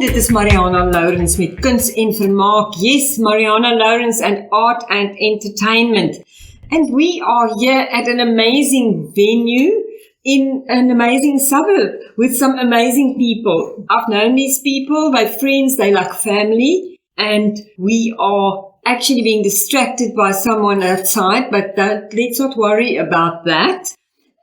dit is Marianah Lourens met Kuns en Vermaak. Yes, Marianah Lourens and Art and Entertainment. And we are here at an amazing venue in an amazing suburb with some amazing people. I've known these people, they're friends, they're like family, and we are actually being distracted by someone outside, but let's not worry about that.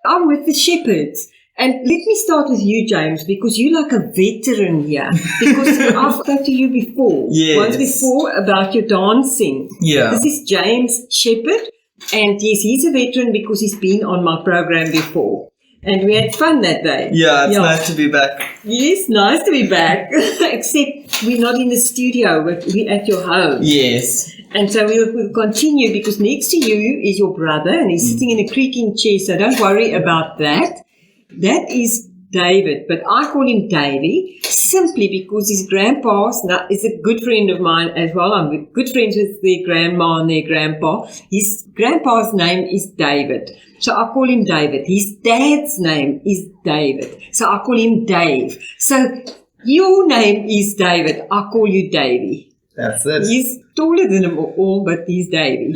I'm with the Shepherds. And let me start with you, James, because you're like a veteran here. Because I've spoken to you before, once before, about your dancing. Yeah. This is James Shepherd, and yes, he's a veteran because he's been on my program before. And we had fun that day. Yeah, it's nice to be back. Yes, nice to be back. Except we're not in the studio, we're at your home. Yes. And so we'll continue because next to you is your brother, and he's sitting in a creaking chair, so don't worry about that. That is David, but I call him Davy simply because his grandpa is a good friend of mine as well. I'm good friends with their grandma and their grandpa. His grandpa's name is David, so I call him David. His dad's name is David, so I call him Dave. So your name is David, I call you Davy. That's it. He's taller than them all, but he's Davy.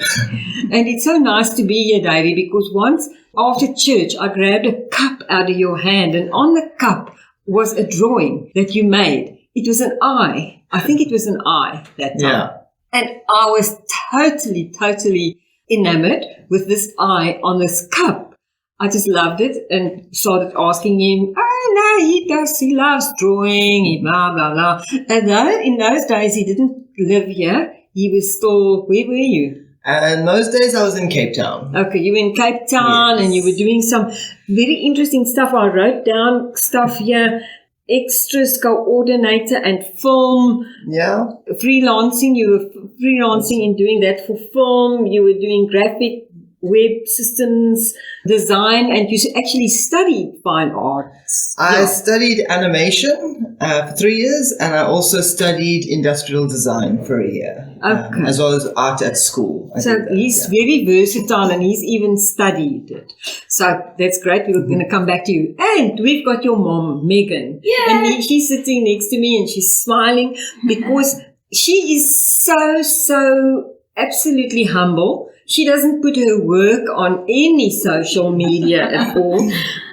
And it's so nice to be here, Davy, because once after church, I grabbed a cup out of your hand, and on the cup was a drawing that you made. It was an eye. I think it was an eye that time. Yeah. And I was totally enamored with this eye on this cup. I just loved it and started asking him, oh, no, he loves drawing, blah, blah, blah. And though in those days he didn't live here, he was still, where were you? In those days I was in Cape Town. Okay, you were in Cape Town, and you were doing some very interesting stuff. I wrote down stuff here, extras, coordinator and film. Yeah. Freelancing, you were freelancing and doing that for film. You were doing graphic web systems design, and you actually studied fine arts. I studied animation for 3 years, and I also studied industrial design for a year, as well as art at school. So he's very versatile, and he's even studied it. So that's great. We're going to come back to you. And we've got your mom, Megan. Yeah. And she's sitting next to me, and she's smiling because she is so absolutely humble. She doesn't put her work on any social media at all.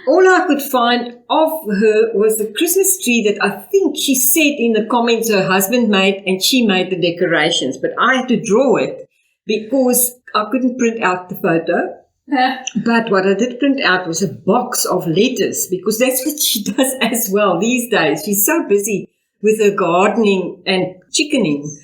All I could find of her was the Christmas tree that I think she said in the comments her husband made, and she made the decorations. But I had to draw it because I couldn't print out the photo. But what I did print out was a box of letters, because that's what she does as well these days. She's so busy with her gardening and chickening.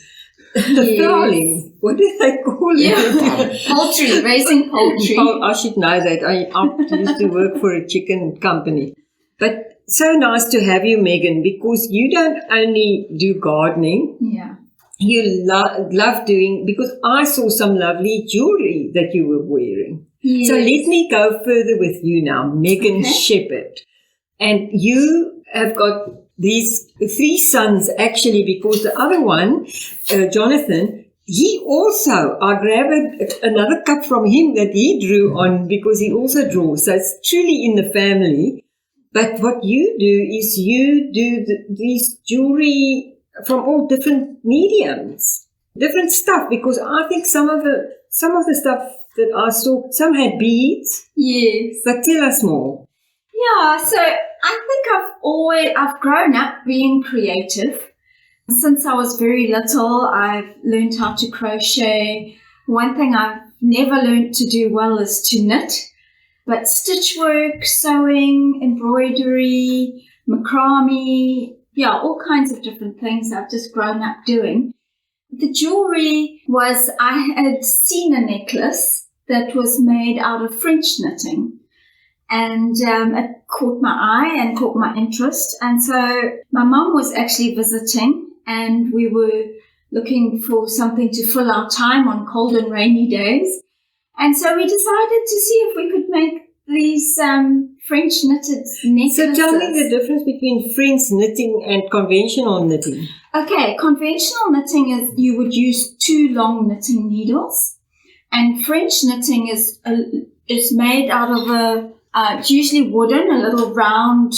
Fowling. What do they call it? Poultry, raising poultry. I should know that. I used to work for a chicken company. But so nice to have you, Megan, because you don't only do gardening. Yeah. You love doing, because I saw some lovely jewelry that you were wearing. Yes. So let me go further with you now, Megan Shepherd. And you have got these 3 sons, actually, because the other one, Jonathan, he also, I grabbed another cup from him that he drew on because he also draws. So it's truly in the family. But what you do is you do these jewelry from all different mediums, different stuff, because I think some of the stuff that I saw, some had beads. Yes. But tell us more. Yeah, so I think I've grown up being creative. Since I was very little, I've learned how to crochet. One thing I've never learned to do well is to knit, but stitch work, sewing, embroidery, macrame, all kinds of different things I've just grown up doing. The jewelry was, I had seen a necklace that was made out of French knitting. And it caught my eye and caught my interest. And so my mum was actually visiting, and we were looking for something to fill our time on cold and rainy days. And so we decided to see if we could make these French knitted necklaces. So tell me the difference between French knitting and conventional knitting. Okay, conventional knitting is you would use 2 long knitting needles. And French knitting is made out of it's usually wooden, a little round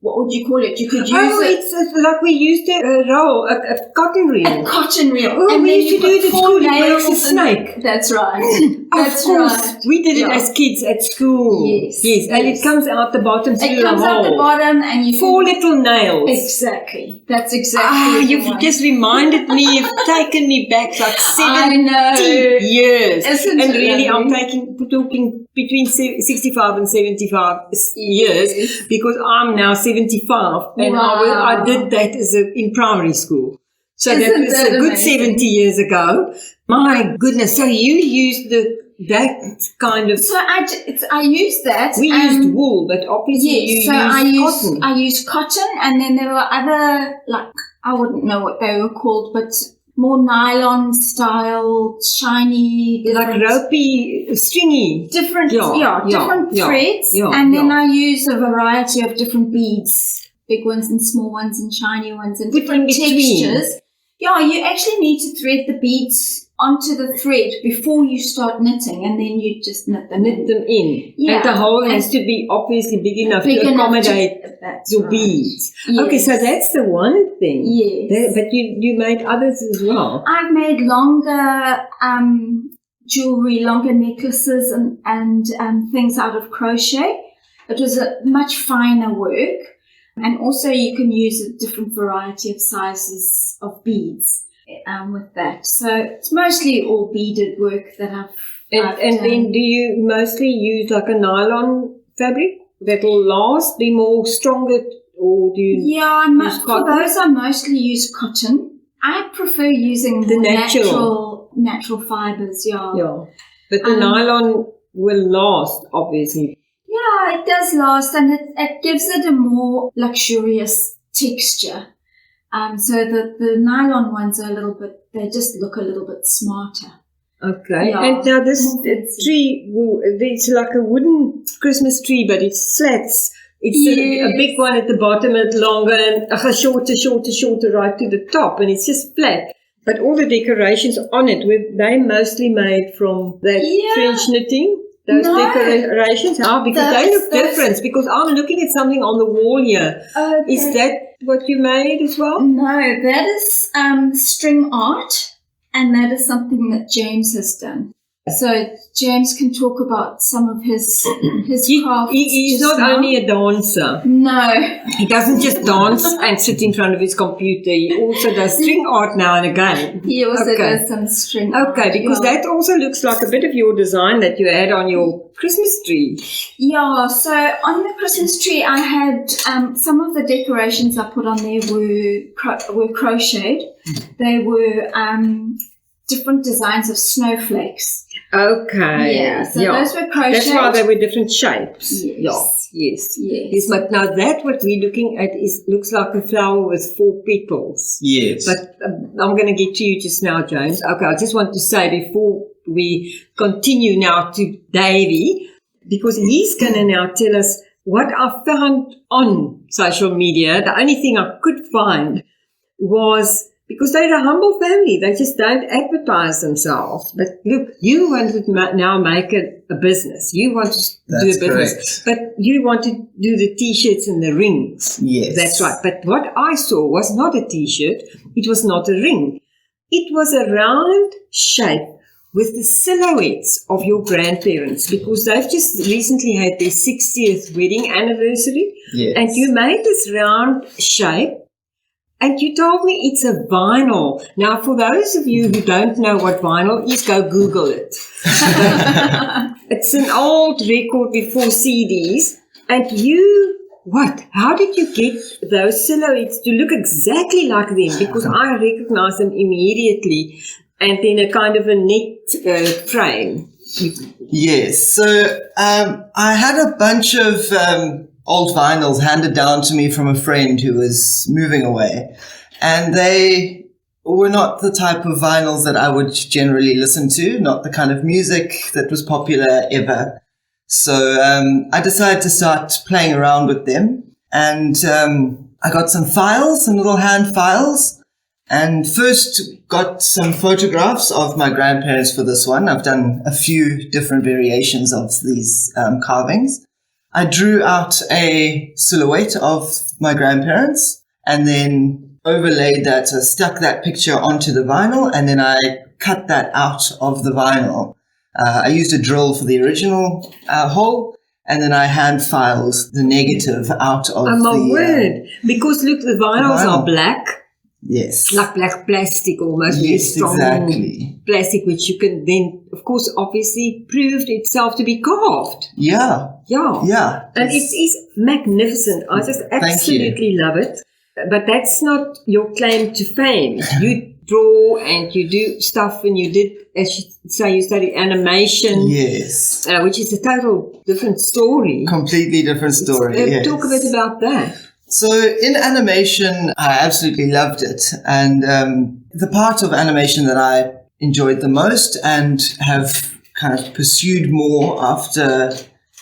what would you call it? You could use it's like we used a roll, a cotton reel. A cotton reel. Oh, and we then used to you do it put at 4 school. It nails was a snake. That's right. That's Of course. right. We did it as kids at school. Yes. And it comes out the bottom through It comes a hole. out the bottom and you 4 little nails. Exactly. That's exactly the you've one. just reminded me, you've taken me back like 70 I know. years. Isn't And it really, I'm lovely? talking between 65 and 75 years because I'm now 75 and I did that in primary school. So that was a good amazing? 70 years ago. My goodness. So you used that kind of... So I used that. We used wool, but obviously you used cotton. I used cotton, and then there were other, like, I wouldn't know what they were called, but more nylon style, shiny, like ropey, stringy, different threads, and then I use a variety of different beads, big ones and small ones and shiny ones and different textures. Yeah, you actually need to thread the beads onto the thread before you start knitting, and then you just knit them in. Yeah, and the hole has to be obviously big enough to accommodate your beads. Yes. Okay, so that's the one thing. Yes. But you made others as well. I've made longer jewelry, longer necklaces and things out of crochet. It was a much finer work. And also you can use a different variety of sizes of beads with that. So it's mostly all beaded work that I've And then do you mostly use like a nylon fabric that will last, be more stronger, or do you use cotton? For those I mostly use cotton. I prefer using the natural fibers, Yeah, but the nylon will last, obviously. Yeah, it does last, and it gives it a more luxurious texture. So the nylon ones are they just look a little bit smarter. Okay. Yeah. And now this tree, it's like a wooden Christmas tree, but it's slats. It's a big one at the bottom, and longer, and shorter right to the top, and it's just flat. But all the decorations on it, they mostly made from that French knitting. Those decorations? How? Because they look different. Because I'm looking at something on the wall here. Okay. Is that what you made as well? No, that is string art, and that is something that James has done. So James can talk about some of his crafts. He's not only a dancer. No. He doesn't just dance and sit in front of his computer. He also does string art now and again. He also does some string art. Okay, because that also looks like a bit of your design that you had on your Christmas tree. Yeah, so on the Christmas tree I had some of the decorations I put on there were crocheted. They were different designs of snowflakes. Okay. Yeah, so those were crocheted. That's why they were different shapes. Yes. But now that what we're looking at looks like a flower with 4 petals. Yes. But I'm going to get to you just now, James. Okay, I just want to say before we continue now to Davey, because he's going to now tell us what I found on social media. The only thing I could find was... Because they're a humble family. They just don't advertise themselves. But look, you want to now make it a business. You want to do a business. Correct. But you want to do the T-shirts and the rings. Yes. That's right. But what I saw was not a T-shirt. It was not a ring. It was a round shape with the silhouettes of your grandparents, because they've just recently had their 60th wedding anniversary. Yes. And you made this round shape. And you told me it's a vinyl. Now, for those of you who don't know what vinyl is, go Google it. It's an old record before CDs. And how did you get those silhouettes to look exactly like them? Because I recognize them immediately. And then a kind of a net frame. Yes. So I had a bunch of... old vinyls handed down to me from a friend who was moving away. And they were not the type of vinyls that I would generally listen to, not the kind of music that was popular ever. So I decided to start playing around with them. And I got some files, some little hand files, and first got some photographs of my grandparents for this one. I've done a few different variations of these carvings. I drew out a silhouette of my grandparents and then overlaid that, so stuck that picture onto the vinyl, and then I cut that out of the vinyl. I used a drill for the original hole, and then I hand filed the negative out of my word. Because look, the vinyls vinyl. are black. Yes. Like black plastic almost. Very Yes, strong exactly. plastic, which you can then, of course, obviously proved itself to be carved. Yeah. Yeah. Yeah. And it is magnificent. I just absolutely love it. But that's not your claim to fame. You draw and you do stuff, and you did, as you say, you studied animation. Yes. Which is a total different story. Completely different story. Yes. Talk a bit about that. So in animation, I absolutely loved it. And the part of animation that I enjoyed the most and have kind of pursued more after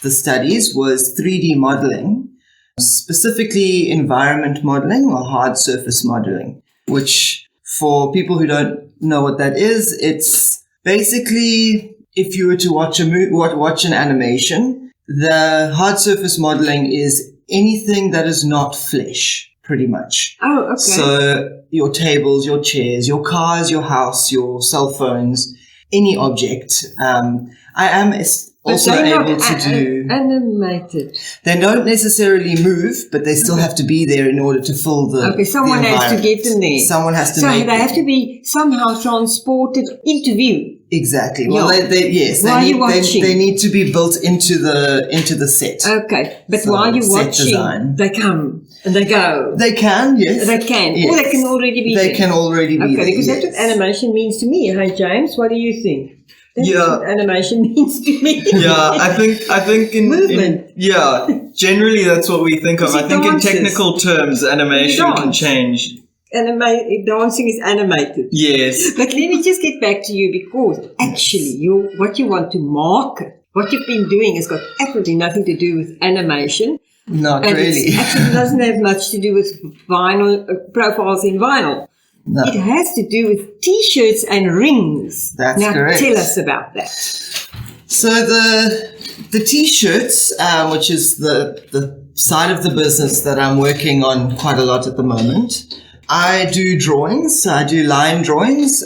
the studies was 3D modeling, specifically environment modeling or hard surface modeling, which for people who don't know what that is, it's basically if you were to watch watch an animation, the hard surface modeling is anything that is not flesh, pretty much. Oh, okay. So your tables, your chairs, your cars, your house, your cell phones, any object. I am also able to do... animated. They don't necessarily move, but they still have to be there in order to fill the Okay, someone the has to get them there. Someone has to so make they have to be somehow transported into view. Exactly. Well, Yeah. they need to be built into the set. Okay, but So, while you're set watching, design. they come and they go. They can, yes. They can. Yes. Or they can already be They there. can already be Okay, there. because that's what yes. animation means to me. Hey, James, what do you think? That's Yeah. what animation means to me. Yeah, I think in Movement. generally that's what we think of. Is it I think in dances? technical terms, animation can dance? change. Dancing is animated. Yes. But let me just get back to you, because actually what you want to market, what you've been doing has got absolutely nothing to do with animation. Not And really. it actually doesn't have much to do with vinyl, profiles in vinyl. No. It has to do with T-shirts and rings. That's now, correct. tell us about that. So the T-shirts, which is the side of the business that I'm working on quite a lot at the moment, I do drawings. I do line drawings.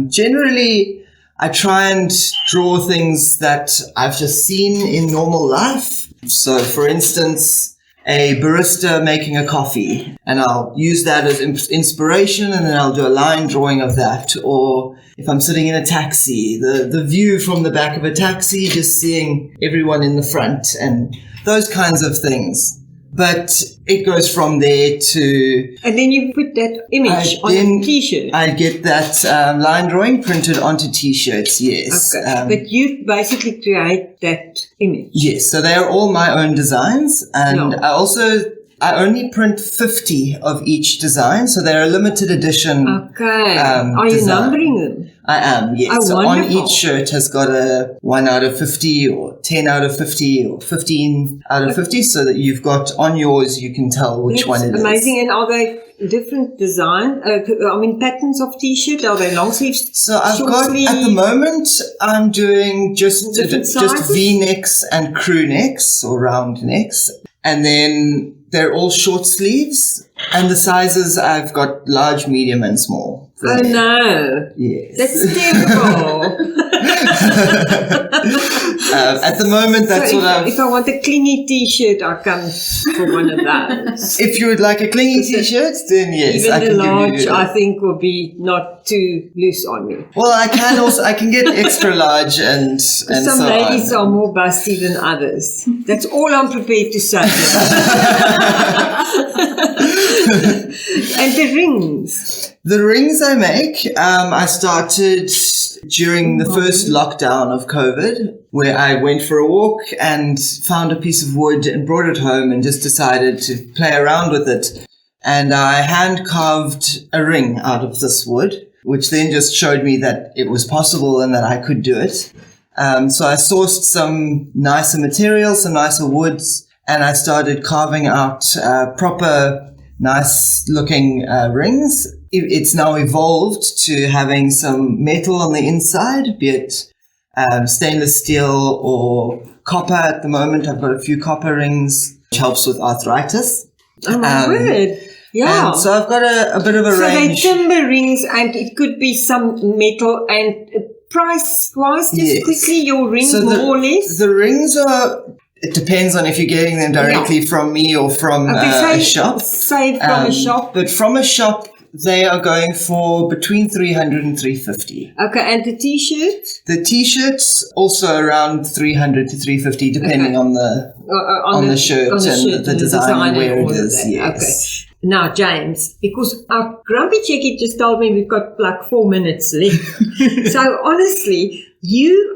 Generally, I try and draw things that I've just seen in normal life. So, for instance, a barista making a coffee, and I'll use that as inspiration, and then I'll do a line drawing of that. Or if I'm sitting in a taxi, the view from the back of a taxi, just seeing everyone in the front and those kinds of things. But it goes from there to... And then you put that image on a T-shirt. I get that line drawing printed onto T-shirts, yes. Okay. But you basically create that image. Yes, so they are all my own designs. And No. I only print 50 of each design, so they're a limited edition. Okay. Are you design. numbering them? I am, yes. Oh, so wonderful. on each shirt has got a 1 out of 50 or 10 out of 50 or 15 out of 50, so that you've got on yours, you can tell which That's one it is. amazing. And are they different design? Patterns of T-shirt? Are they long sleeves? So I've short got, sleeve? at the moment, I'm doing just Different sizes? V-necks and crew necks or round necks. And then they're all short sleeves. And the sizes, I've got large, medium, and small. Oh no. Yes. That's terrible. At the moment, that's So what I've... if I want a clingy T-shirt, I'll come for one of those. If you would like a clingy t-shirt, then yes, Even I the can large, give you I think, will be not too loose on me. Well, I can get extra large and Some so ladies on. are more busty than others. That's all I'm prepared to say. And the rings. The rings I make, I started during the first lockdown of COVID, where I went for a walk and found a piece of wood and brought it home and just decided to play around with it. And I hand carved a ring out of this wood, which then just showed me that it was possible and that I could do it. So I sourced some nicer materials, some nicer woods, and I started carving out proper, nice-looking rings. It's now evolved to having some metal on the inside, be it stainless steel or copper at the moment. I've got a few copper rings, which helps with arthritis. Oh my word. Yeah. And so I've got a bit of a So range. they're timber rings, and it could be some metal. And price-wise, just quickly, your rings So more or less? The rings are, it depends on if you're getting them directly from me or from a shop. Say from a shop. But from a shop, they are going for between 300 and 350. Okay, and the T-shirts? The T-shirts also around 300 to 350, depending on the shirt and the design and where it is. Yes. Okay. Now, James, because our grumpy chickie just told me we've got like 4 minutes left. So honestly,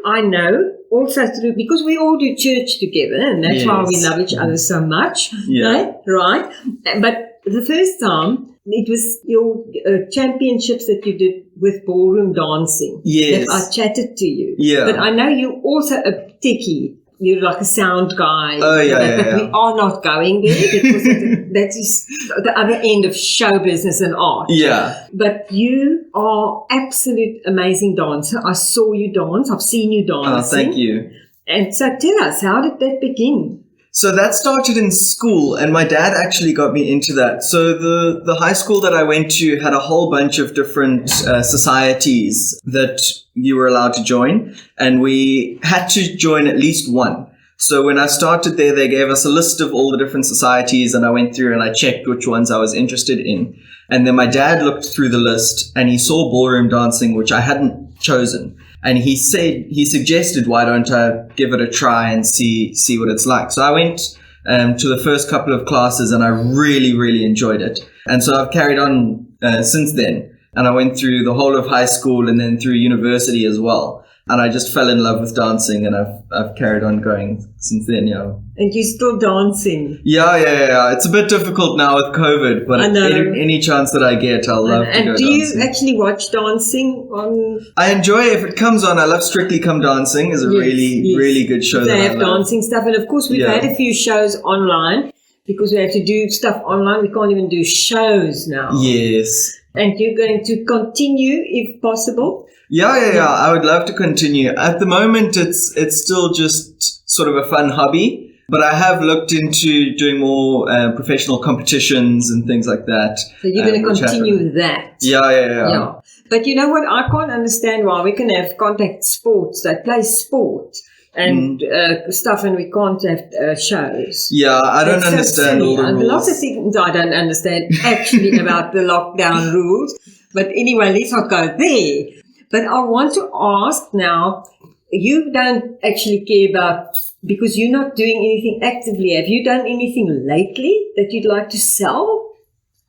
I know also through, because we all do church together, and that's why we love each other so much. Yeah. Right? But the first time, it was your championships that you did with ballroom dancing. Yes. That I chatted to you. Yeah. But I know you're also a techie. You're like a sound guy. Oh, yeah, But we are not going there because that is the other end of show business and art. Yeah. But you are absolute amazing dancer. I saw you dance. I've seen you dancing. Oh, thank you. And so tell us, how did that begin? So that started in school, and my dad actually got me into that. So the high school that I went to had a whole bunch of different societies that you were allowed to join, and we had to join at least one. So when I started there, they gave us a list of all the different societies, and I went through and I checked which ones I was interested in. And then my dad looked through the list, and he saw ballroom dancing, which I hadn't chosen. And he suggested, why don't I give it a try and see what it's like? So I went to the first couple of classes, and I really, really enjoyed it. And so I've carried on since then. And I went through the whole of high school and then through university as well. And I just fell in love with dancing, and I've carried on going since then, yeah. And you're still dancing? Yeah. It's a bit difficult now with COVID, but any chance that I get, I'll love to go dancing. And do you actually watch dancing on? I enjoy it if it comes on. I love Strictly Come Dancing. It's a really good show. They have dancing stuff, and of course we've had a few shows online because we have to do stuff online. We can't even do shows now. Yes. And you're going to continue if possible? Yeah. I would love to continue. At the moment, it's still just sort of a fun hobby, but I have looked into doing more professional competitions and things like that. So you're going to continue that? Yeah. But you know what? I can't understand why we can have contact sports that play sport and stuff, and we can't have shows. Yeah, I don't understand all the rules. Lots of things I don't understand actually about the lockdown rules. But anyway, let's not go there. But I want to ask now, you don't actually care about, because you're not doing anything actively. Have you done anything lately that you'd like to sell?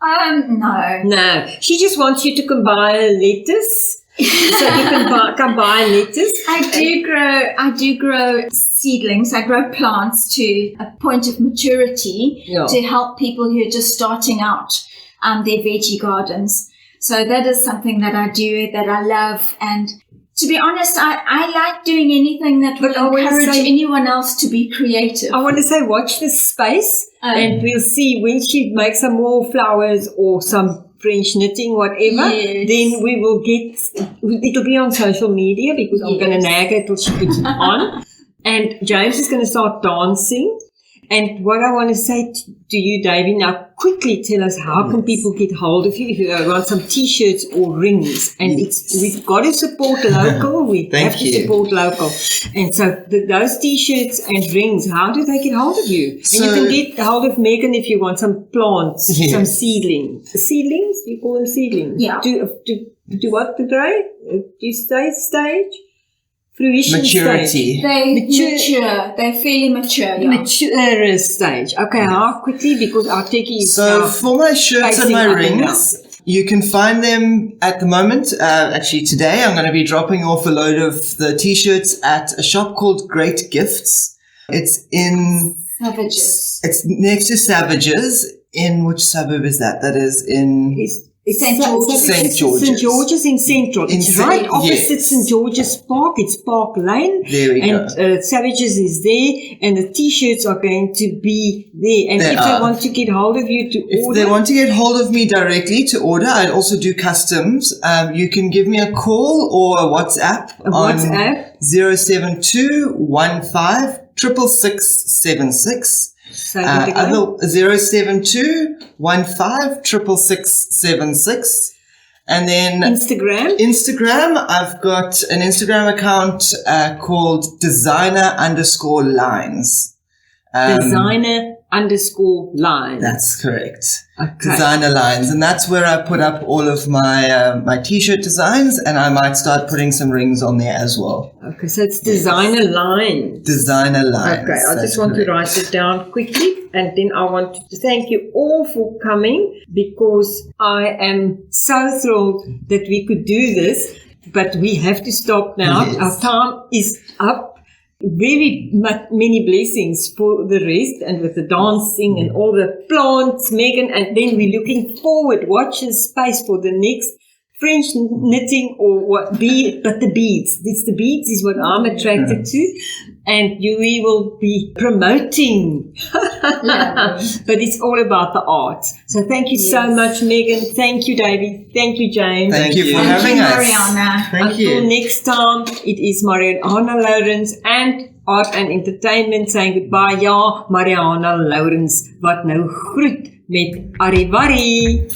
No. No. She just wants you to come buy lettuce. So you can come buy lettuce. I do grow seedlings. I grow plants to a point of maturity to help people who are just starting out their veggie gardens. So that is something that I do, that I love. And to be honest, I like doing anything that will encourage anyone else to be creative. I want to say, watch this space, and we'll see when she makes some more flowers or some French knitting, whatever. Yes. Then we will it'll be on social media, because I'm going to nag her till she puts it on. And James is going to start dancing. And what I want to say to you, Davy, now quickly tell us, how can people get hold of you if you want some T-shirts or rings? And we've got to support local. We have to support local. And so those T-shirts and rings, how do they get hold of you? And you can get hold of Megan if you want some plants, some seedlings. Seedlings? Do you call them seedlings? Yeah. Do what to grow? Do you stage? Maturity. They mature. They're fairly mature. Yeah. Mature stage. Okay, how quickly? Because our techie is for my shirts and my rings, you can find them at the moment. Actually, today I'm going to be dropping off a load of the T-shirts at a shop called Great Gifts. It's in Savages. It's next to Savages. In which suburb is that? That is in. St. George's. St. George's. St. George's in Central. It's right opposite yes. St. George's Park. It's Park Lane. There we and go. Savages is there, and the T-shirts are going to be there. And They if are. they want to get hold of you to If order, they want to get hold of me directly to order, I'd also do customs. You can give me a call or a WhatsApp on 072 15 66676. so that they go. 072 15 66676. And then Instagram. I've got an Instagram account called designer_lines. Designer_lines. That's correct. Okay. Designer lines. And that's where I put up all of my my t-shirt designs, and I might start putting some rings on there as well. Okay, so it's Designer Lines. Designer lines. Okay, I just want to write it down quickly, and then I want to thank you all for coming, because I am so thrilled that we could do this, but we have to stop now. Yes. Our time is up. Very many blessings for the rest, and with the dancing and all the plants, Megan, and then we're looking forward, watch this space for the next French knitting or what but the beads. It's the beads is what I'm attracted to, and we will be promoting. But it's all about the art. So thank you so much, Megan. Thank you, David. Thank you, James. Thank you for having us. Marianah. Thank Until you. next time, it is Marianah Lourens and Art and Entertainment saying goodbye. Ja, Marianah Lourens wat nou groet met Arrivari.